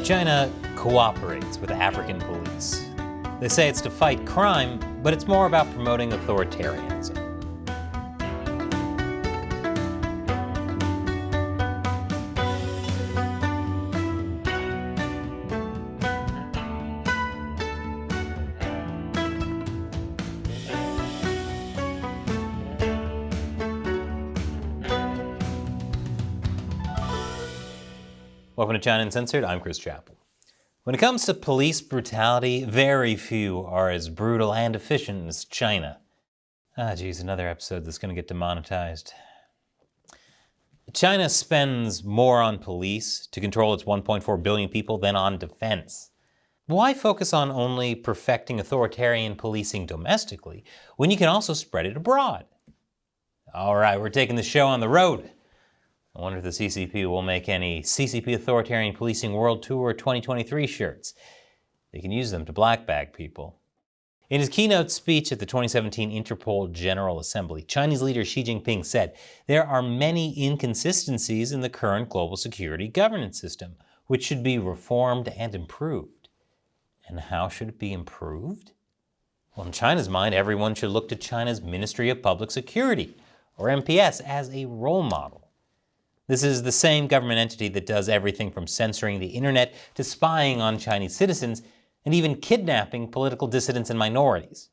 China cooperates with African police. They say it's to fight crime, but it's more about promoting authoritarianism. Welcome to China Uncensored, I'm Chris Chappell. When it comes to police brutality, very few are as brutal and efficient as China. Geez, another episode that's going to get demonetized. China spends more on police to control its 1.4 billion people than on defense. Why focus on only perfecting authoritarian policing domestically when you can also spread it abroad? All right, we're taking the show on the road. I wonder if the CCP will make any CCP Authoritarian Policing World Tour 2023 shirts. They can use them to blackbag people. In his keynote speech at the 2017 Interpol General Assembly, Chinese leader Xi Jinping said, "There are many inconsistencies in the current global security governance system, which should be reformed and improved." And how should it be improved? Well, in China's mind, everyone should look to China's Ministry of Public Security, or MPS, as a role model. This is the same government entity that does everything from censoring the internet to spying on Chinese citizens and even kidnapping political dissidents and minorities.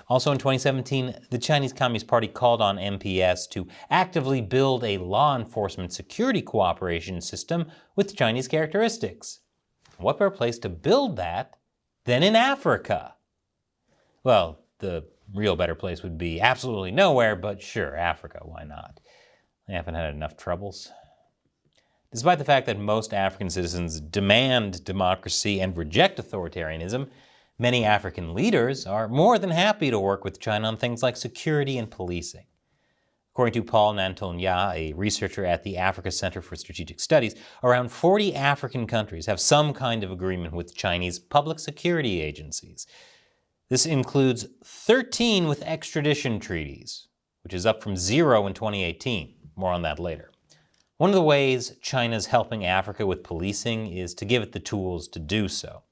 Also in 2017, the Chinese Communist Party called on MPS to actively build a law enforcement security cooperation system with Chinese characteristics. What better place to build that than in Africa? Well, the real better place would be absolutely nowhere, but sure, Africa, why not? They haven't had enough troubles. Despite the fact that most African citizens demand democracy and reject authoritarianism, many African leaders are more than happy to work with China on things like security and policing. According to Paul Nanton-Ya, a researcher at the Africa Center for Strategic Studies, around 40 African countries have some kind of agreement with Chinese public security agencies. This includes 13 with extradition treaties, which is up from 0 in 2018. More on that later. One of the ways China's helping Africa with policing is to give it the tools to do so.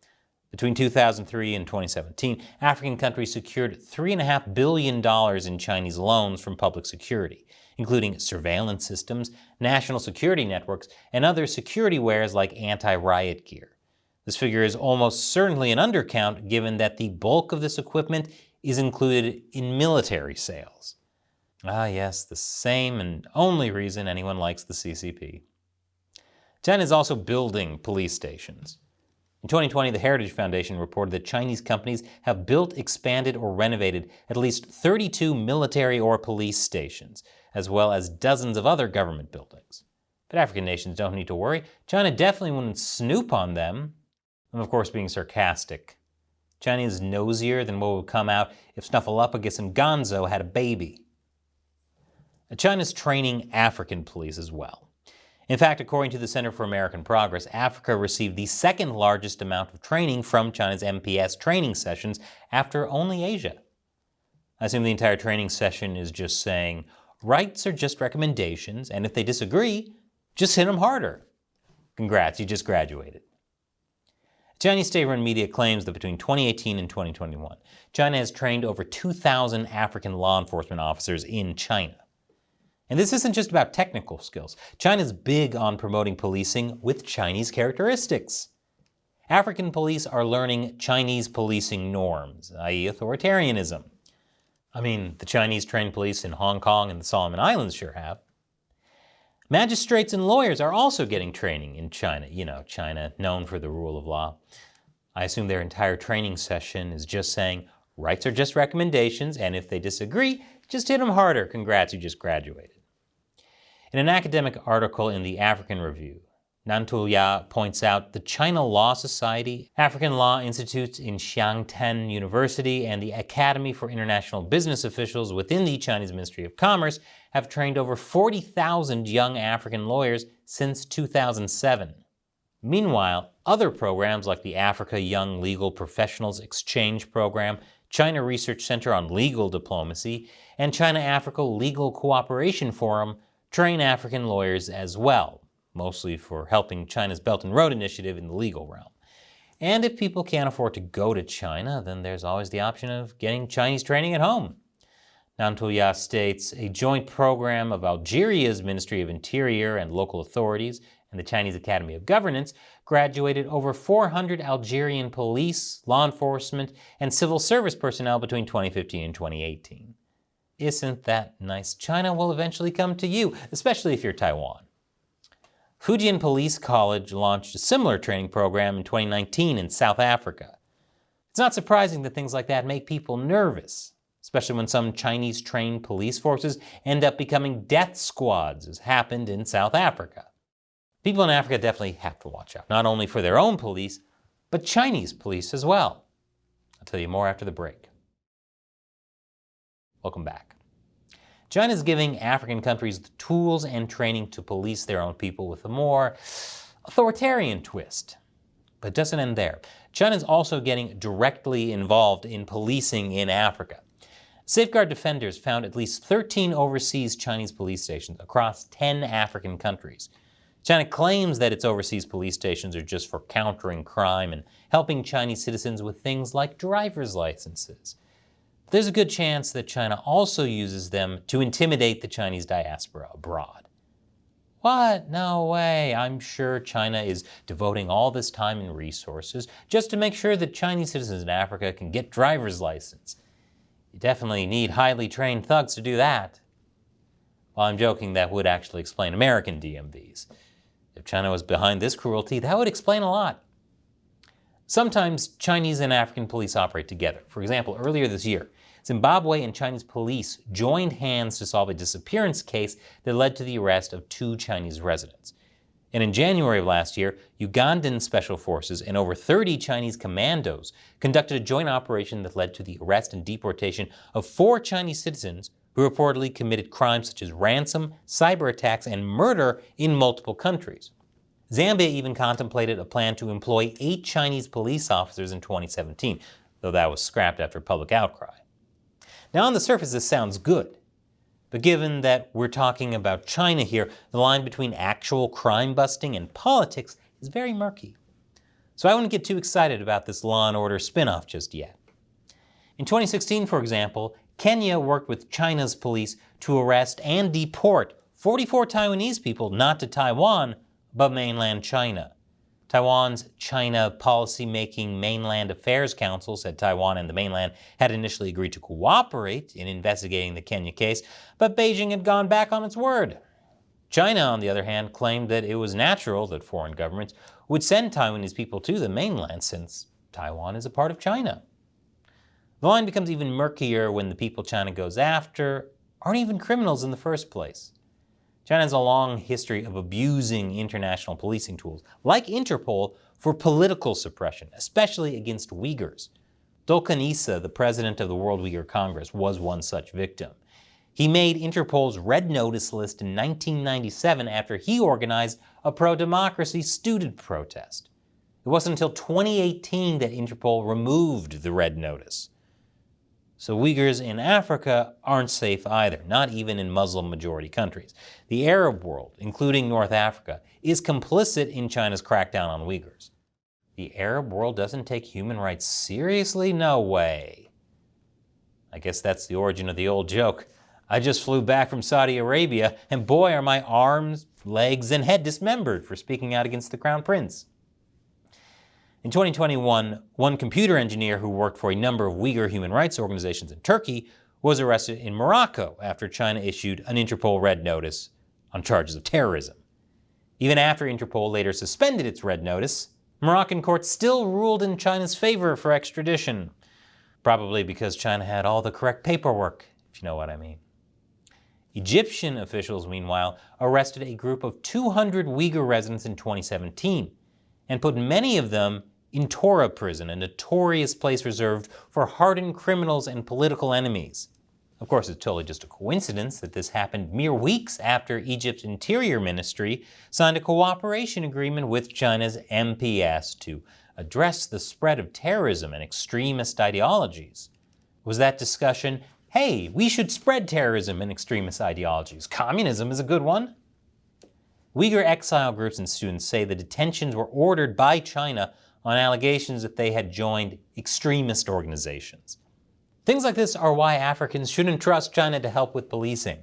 Between 2003 and 2017, African countries secured $3.5 billion in Chinese loans from public security, including surveillance systems, national security networks, and other security wares like anti-riot gear. This figure is almost certainly an undercount, given that the bulk of this equipment is included in military sales. Ah yes, the same and only reason anyone likes the CCP. China is also building police stations. In 2020, the Heritage Foundation reported that Chinese companies have built, expanded, or renovated at least 32 military or police stations, as well as dozens of other government buildings. But African nations don't need to worry. China definitely wouldn't snoop on them. I'm of course being sarcastic. China is nosier than what would come out if Snuffleupagus and Gonzo had a baby. China's training African police as well. In fact, according to the Center for American Progress, Africa received the second largest amount of training from China's MPS training sessions after only Asia. I assume the entire training session is just saying, rights are just recommendations, and if they disagree, just hit them harder. Congrats, you just graduated. Chinese state-run media claims that between 2018 and 2021, China has trained over 2,000 African law enforcement officers in China. And this isn't just about technical skills. China's big on promoting policing with Chinese characteristics. African police are learning Chinese policing norms, i.e. authoritarianism. I mean, the Chinese trained police in Hong Kong and the Solomon Islands sure have. Magistrates and lawyers are also getting training in China. You know, China known for the rule of law. I assume their entire training session is just saying, rights are just recommendations, and if they disagree, just hit them harder. Congrats, you just graduated. In an academic article in the African Review, Nanton-Ya points out the China Law Society, African Law Institutes in Xiangtan University, and the Academy for International Business Officials within the Chinese Ministry of Commerce have trained over 40,000 young African lawyers since 2007. Meanwhile, other programs like the Africa Young Legal Professionals Exchange Program, China Research Center on Legal Diplomacy, and China-Africa Legal Cooperation Forum train African lawyers as well. mostly for helping China's Belt and Road Initiative in the legal realm. And if people can't afford to go to China, then there's always the option of getting Chinese training at home. Nantuya states a joint program of Algeria's Ministry of Interior and local authorities and the Chinese Academy of Governance graduated over 400 Algerian police, law enforcement, and civil service personnel between 2015 and 2018. Isn't that nice? China will eventually come to you, especially if you're Taiwan. Fujian Police College launched a similar training program in 2019 in South Africa. It's not surprising that things like that make people nervous, especially when some Chinese-trained police forces end up becoming death squads, as happened in South Africa. People in Africa definitely have to watch out, not only for their own police, but Chinese police as well. I'll tell you more after the break. Welcome back. China is giving African countries the tools and training to police their own people with a more authoritarian twist. But it doesn't end there. China is also getting directly involved in policing in Africa. Safeguard Defenders found at least 13 overseas Chinese police stations across 10 African countries. China claims that its overseas police stations are just for countering crime and helping Chinese citizens with things like driver's licenses. There's a good chance that China also uses them to intimidate the Chinese diaspora abroad. What? No way. I'm sure China is devoting all this time and resources just to make sure that Chinese citizens in Africa can get driver's license. You definitely need highly trained thugs to do that. Well, I'm joking, that would actually explain American DMVs. If China was behind this cruelty, that would explain a lot. Sometimes Chinese and African police operate together. For example, earlier this year, Zimbabwe and Chinese police joined hands to solve a disappearance case that led to the arrest of 2 Chinese residents. And in January of last year, Ugandan special forces and over 30 Chinese commandos conducted a joint operation that led to the arrest and deportation of 4 Chinese citizens who reportedly committed crimes such as ransom, cyber attacks, and murder in multiple countries. Zambia even contemplated a plan to employ 8 Chinese police officers in 2017, though that was scrapped after public outcry. Now, on the surface, this sounds good. But given that we're talking about China here, the line between actual crime busting and politics is very murky. So I wouldn't get too excited about this Law and Order spin-off just yet. In 2016, for example, Kenya worked with China's police to arrest and deport 44 Taiwanese people not to Taiwan, but mainland China. Taiwan's China Policy-Making Mainland Affairs Council said Taiwan and the mainland had initially agreed to cooperate in investigating the Kenya case, but Beijing had gone back on its word. China, on the other hand, claimed that it was natural that foreign governments would send Taiwanese people to the mainland since Taiwan is a part of China. The line becomes even murkier when the people China goes after aren't even criminals in the first place. China has a long history of abusing international policing tools, like Interpol, for political suppression, especially against Uyghurs. Dolkan Issa, the president of the World Uyghur Congress, was one such victim. He made Interpol's Red Notice list in 1997 after he organized a pro-democracy student protest. It wasn't until 2018 that Interpol removed the Red Notice. So Uyghurs in Africa aren't safe either, not even in Muslim-majority countries. The Arab world, including North Africa, is complicit in China's crackdown on Uyghurs. The Arab world doesn't take human rights seriously? No way. I guess that's the origin of the old joke. I just flew back from Saudi Arabia, and boy are my arms, legs, and head dismembered for speaking out against the Crown Prince. In 2021, one computer engineer who worked for a number of Uyghur human rights organizations in Turkey was arrested in Morocco after China issued an Interpol Red Notice on charges of terrorism. Even after Interpol later suspended its Red Notice, Moroccan courts still ruled in China's favor for extradition, probably because China had all the correct paperwork, if you know what I mean. Egyptian officials, meanwhile, arrested a group of 200 Uyghur residents in 2017 and put many of them in Tora prison, a notorious place reserved for hardened criminals and political enemies. Of course, it's totally just a coincidence that this happened mere weeks after Egypt's Interior Ministry signed a cooperation agreement with China's MPS to address the spread of terrorism and extremist ideologies. Was that discussion, hey, we should spread terrorism and extremist ideologies. Communism is a good one. Uyghur exile groups and students say the detentions were ordered by China on allegations that they had joined extremist organizations. Things like this are why Africans shouldn't trust China to help with policing.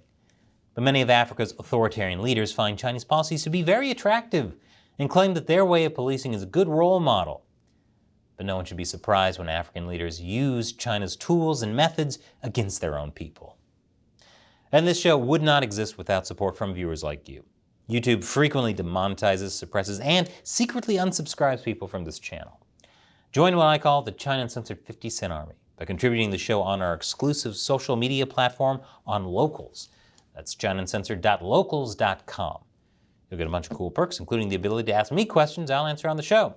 But many of Africa's authoritarian leaders find Chinese policies to be very attractive and claim that their way of policing is a good role model. But no one should be surprised when African leaders use China's tools and methods against their own people. And this show would not exist without support from viewers like you. YouTube frequently demonetizes, suppresses, and secretly unsubscribes people from this channel. Join what I call the China Uncensored 50 Cent Army by contributing the show on our exclusive social media platform on Locals. That's ChinaUncensored.locals.com. You'll get a bunch of cool perks, including the ability to ask me questions I'll answer on the show.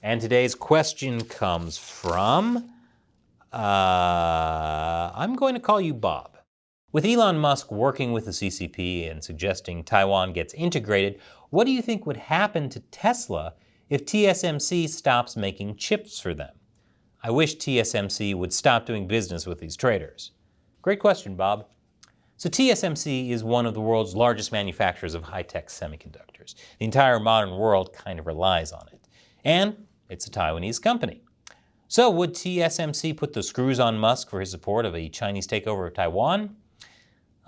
And today's question comes from, I'm going to call you Bob. With Elon Musk working with the CCP and suggesting Taiwan gets integrated, what do you think would happen to Tesla if TSMC stops making chips for them? I wish TSMC would stop doing business with these traders. Great question, Bob. So TSMC is one of the world's largest manufacturers of high-tech semiconductors. The entire modern world kind of relies on it. And it's a Taiwanese company. So would TSMC put the screws on Musk for his support of a Chinese takeover of Taiwan?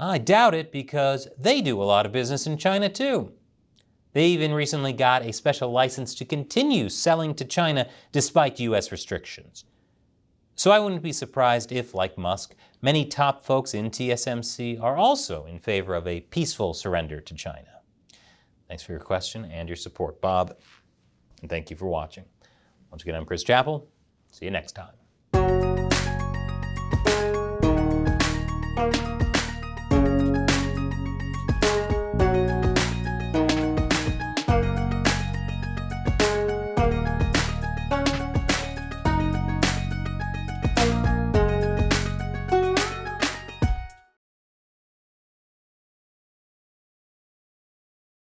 I doubt it, because they do a lot of business in China too. They even recently got a special license to continue selling to China despite US restrictions. So I wouldn't be surprised if, like Musk, many top folks in TSMC are also in favor of a peaceful surrender to China. Thanks for your question and your support, Bob. And thank you for watching. Once again, I'm Chris Chappell. See you next time.